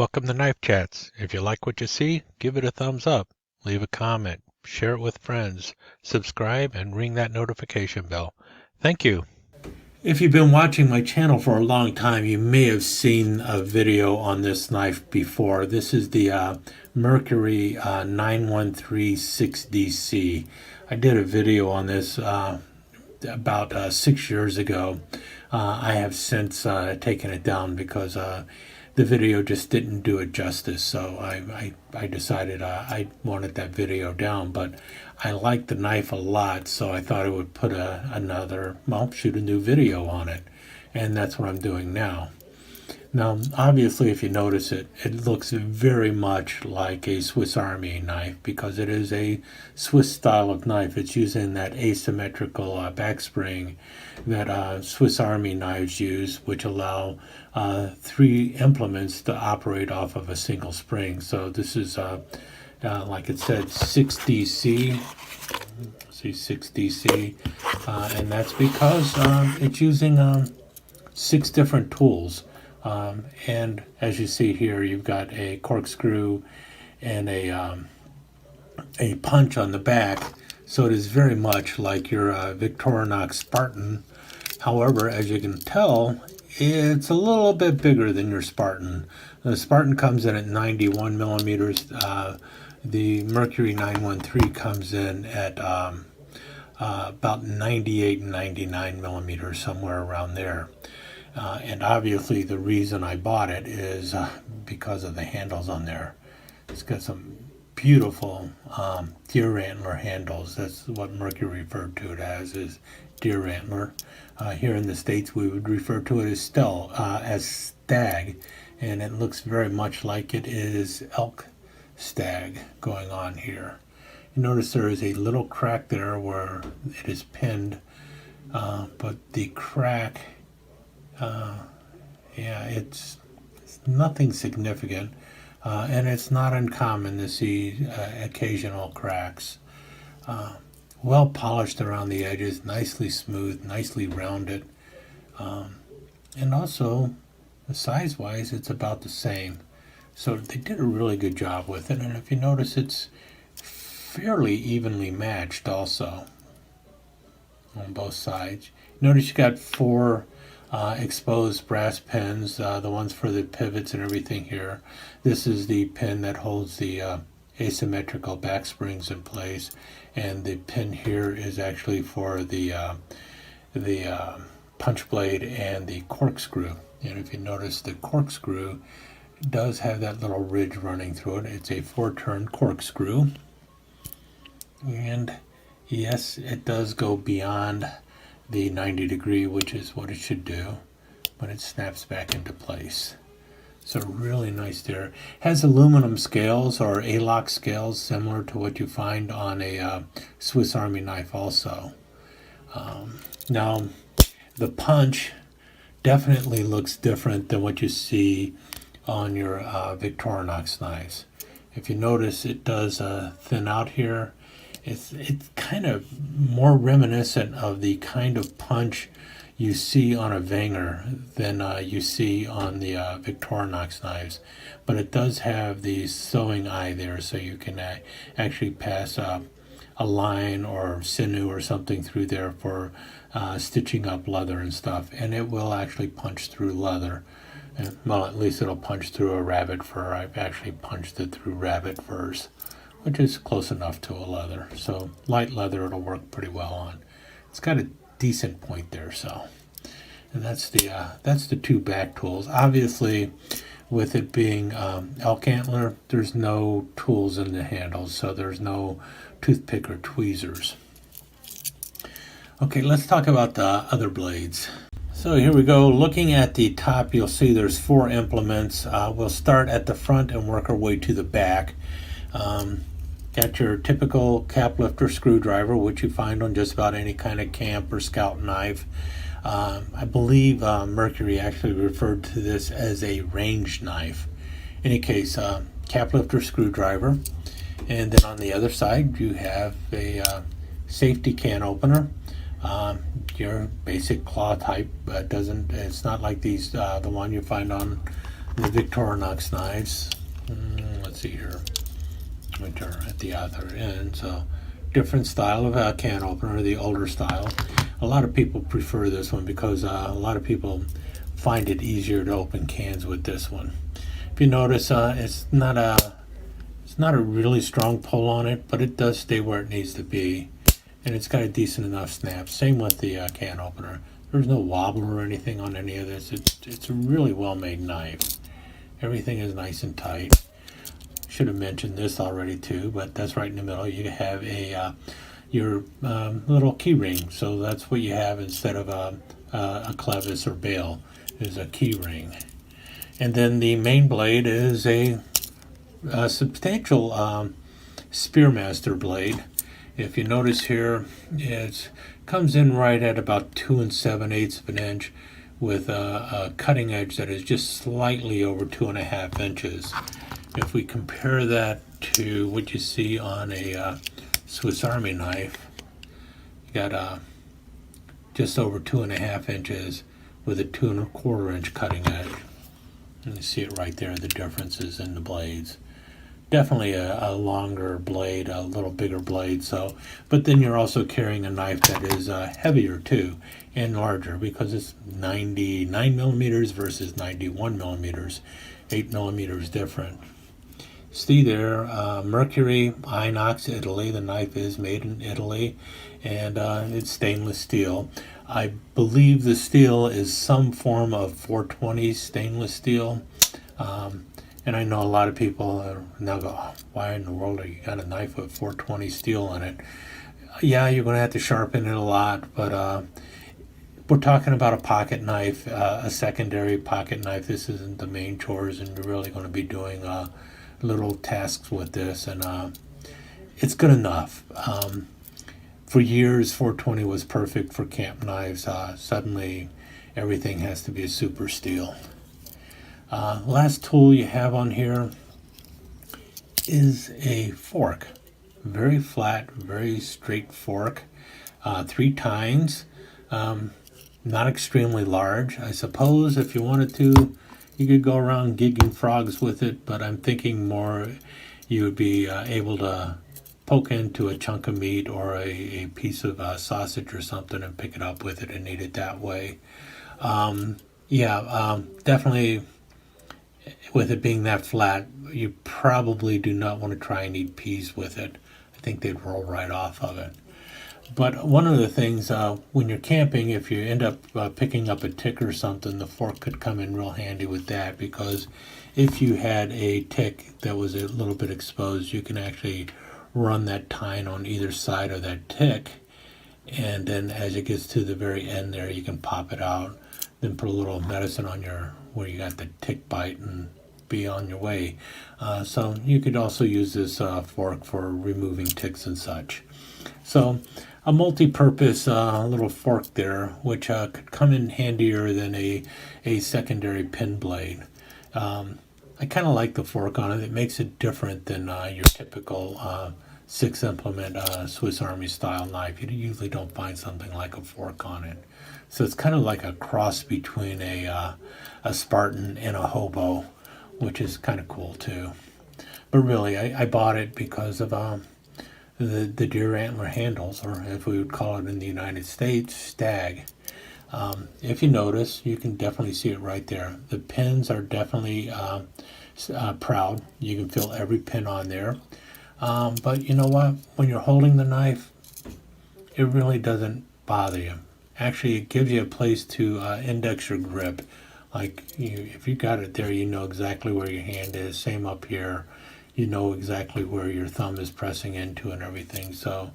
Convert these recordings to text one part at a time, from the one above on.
Welcome to Knife Chats. If you like what you see, give it a thumbs up, leave a comment, share it with friends, subscribe, and ring that notification bell. Thank you. If you've been watching my channel for a long time, you may have seen a video on this knife before. This is the Mercury 9136DC. I did a video on this about 6 years ago. I have since taken it down because the video just didn't do it justice, so I decided I wanted that video down, but I liked the knife a lot, so I thought I would put shoot a new video on it, and that's what I'm doing now. Now, obviously, if you notice it, it looks very much like a Swiss Army knife because it is a Swiss style of knife. It's using that asymmetrical backspring that Swiss Army knives use, which allow 3 implements to operate off of a single spring. So this is, like it said, 6DC. See, 6DC, and that's because it's using 6 different tools. And as you see here, you've got a corkscrew and a punch on the back, so it is very much like your Victorinox Spartan. However, as you can tell, it's a little bit bigger than your Spartan. The Spartan comes in at 91 millimeters. The Mercury 913 comes in at about 98 and 99 millimeters, somewhere around there. And obviously the reason I bought it is because of the handles on there. It's got some beautiful deer antler handles. That's what Mercury referred to it as, is deer antler. Here in the States we would refer to it as Stag, and it looks very much like it is elk stag going on here. You notice there is a little crack there where it is pinned, but the crack, it's nothing significant, and it's not uncommon to see occasional cracks. Well polished around the edges, nicely smooth, nicely rounded, and also size-wise it's about the same. So they did a really good job with it, and if you notice, it's fairly evenly matched also on both sides. Notice you got 4 exposed brass pins, the ones for the pivots and everything here. This is the pin that holds the asymmetrical back springs in place, and the pin here is actually for the punch blade and the corkscrew. And if you notice, the corkscrew does have that little ridge running through it. It's a 4-turn corkscrew, and yes, it does go beyond the 90 degree, which is what it should do, but it snaps back into place. So really nice there. Has aluminum scales or A-lock scales similar to what you find on a Swiss Army knife also. Now the punch definitely looks different than what you see on your Victorinox knives. If you notice, it does thin out here. It's kind of more reminiscent of the kind of punch you see on a Wenger than you see on the Victorinox knives. But it does have the sewing eye there, so you can actually pass a line or sinew or something through there for stitching up leather and stuff. And it will actually punch through leather. Well, at least it'll punch through a rabbit fur. I've actually punched it through rabbit furs, which is close enough to a leather. So light leather it'll work pretty well on. It's got a decent point there, so. And that's the 2 back tools. Obviously, with it being elk antler, there's no tools in the handles, so there's no toothpick or tweezers. Okay, let's talk about the other blades. So here we go. Looking at the top, you'll see there's 4 implements. We'll start at the front and work our way to the back. Got your typical cap lifter screwdriver, which you find on just about any kind of camp or scout knife. I believe Mercury actually referred to this as a range knife. In any case, cap lifter screwdriver. And then on the other side, you have a safety can opener. Your basic claw type. It's not like these the one you find on The Victorinox knives. Let's see here. Which are at the other end. So different style of can opener, the older style. A lot of people prefer this one because a lot of people find it easier to open cans with this one. If you notice, it's not a really strong pull on it, but it does stay where it needs to be, and it's got a decent enough snap. Same with the can opener. There's no wobble or anything on any of this. It's a really well made knife. Everything is nice and tight. Should have mentioned this already too, but that's right in the middle. You have your little key ring, so that's what you have instead of a clevis or bail, is a key ring. And then the main blade is a substantial Spearmaster blade. If you notice here, it comes in right at about 2 7/8 of an inch with a cutting edge that is just slightly over 2.5 inches. If we compare that to what you see on a Swiss Army knife, you got just over 2.5 inches with a 2 1/4 inch cutting edge. And you see it right there, the differences in the blades. Definitely a longer blade, a little bigger blade. So, but then you're also carrying a knife that is heavier too and larger because it's 99 millimeters versus 91 millimeters, 8 millimeters different. See there, Mercury, Inox, Italy. The knife is made in Italy, and it's stainless steel. I believe the steel is some form of 420 stainless steel. And I know a lot of people now go, oh, why in the world are you got a knife with 420 steel in it? Yeah, you're going to have to sharpen it a lot, but we're talking about a pocket knife, a secondary pocket knife. This isn't the main chores, and you're really going to be doing little tasks with this, and it's good enough. For years, 420 was perfect for camp knives. Suddenly, everything has to be a super steel. Last tool you have on here is a fork. Very flat, very straight fork. 3 tines. Not extremely large. I suppose if you wanted to, you could go around gigging frogs with it, but I'm thinking more you would be able to poke into a chunk of meat or a piece of sausage or something and pick it up with it and eat it that way. Definitely with it being that flat, you probably do not want to try and eat peas with it. I think they'd roll right off of it. But one of the things, when you're camping, if you end up picking up a tick or something, the fork could come in real handy with that, because if you had a tick that was a little bit exposed, you can actually run that tine on either side of that tick, and then as it gets to the very end there, you can pop it out, then put a little medicine on where you got the tick bite and be on your way. So you could also use this fork for removing ticks and such. So a multi-purpose little fork there, which could come in handier than a secondary pin blade. I kind of like the fork on it. It makes it different than your typical 6-implement Swiss Army style knife. You usually don't find something like a fork on it. So it's kind of like a cross between a Spartan and a hobo, which is kind of cool too. But really, I bought it because of the deer antler handles, or if we would call it in the United States, Stag. If you notice, you can definitely see it right there. The pins are definitely proud. You can feel every pin on there. But you know what? When you're holding the knife, it really doesn't bother you. Actually, it gives you a place to index your grip. Like, if you got it there, you know exactly where your hand is. Same up here. You know exactly where your thumb is pressing into and everything. So,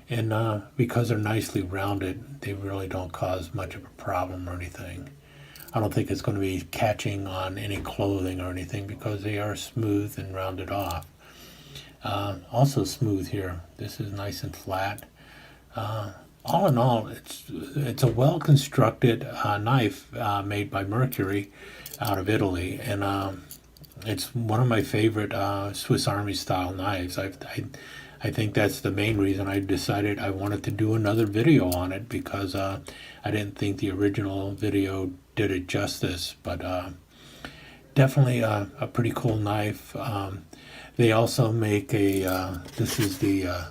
and because they're nicely rounded, they really don't cause much of a problem or anything. I don't think it's going to be catching on any clothing or anything because they are smooth and rounded off. Also smooth here. This is nice and flat. All in all, it's a well-constructed knife made by Mercury out of Italy, and it's one of my favorite Swiss Army style knives. I think that's the main reason I decided I wanted to do another video on it, because I didn't think the original video did it justice. But definitely a pretty cool knife. They also make this is the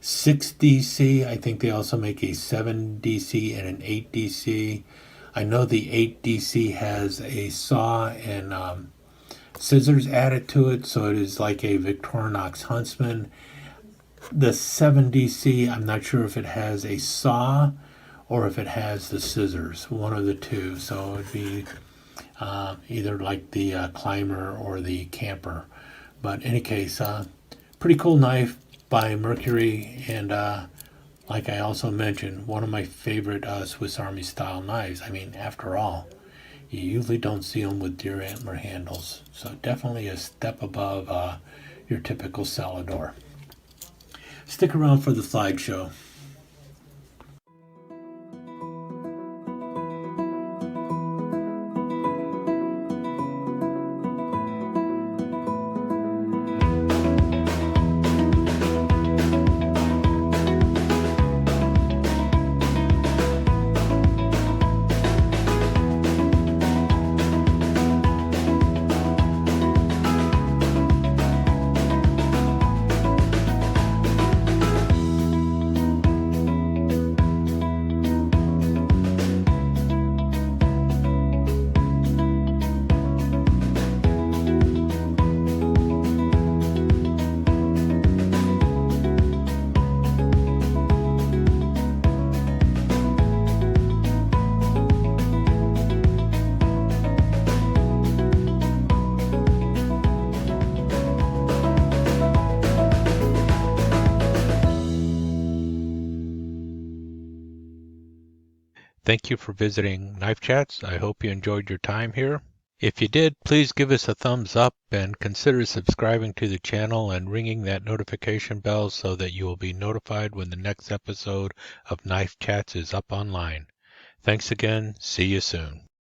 6DC. I think they also make a 7DC and an 8DC. I know the 8DC has a saw and scissors added to it, so it is like a Victorinox Huntsman. The 7DC, I'm not sure if it has a saw or if it has the scissors, one of the two. So it'd be either like the climber or the camper. But in any case, pretty cool knife by Mercury, and like I also mentioned, one of my favorite Swiss Army style knives. I mean, after all, you usually don't see them with deer antler handles, so definitely a step above your typical Salador. Stick around for the slideshow. Thank you for visiting Knife Chats. I hope you enjoyed your time here. If you did, please give us a thumbs up and consider subscribing to the channel and ringing that notification bell so that you will be notified when the next episode of Knife Chats is up online. Thanks again. See you soon.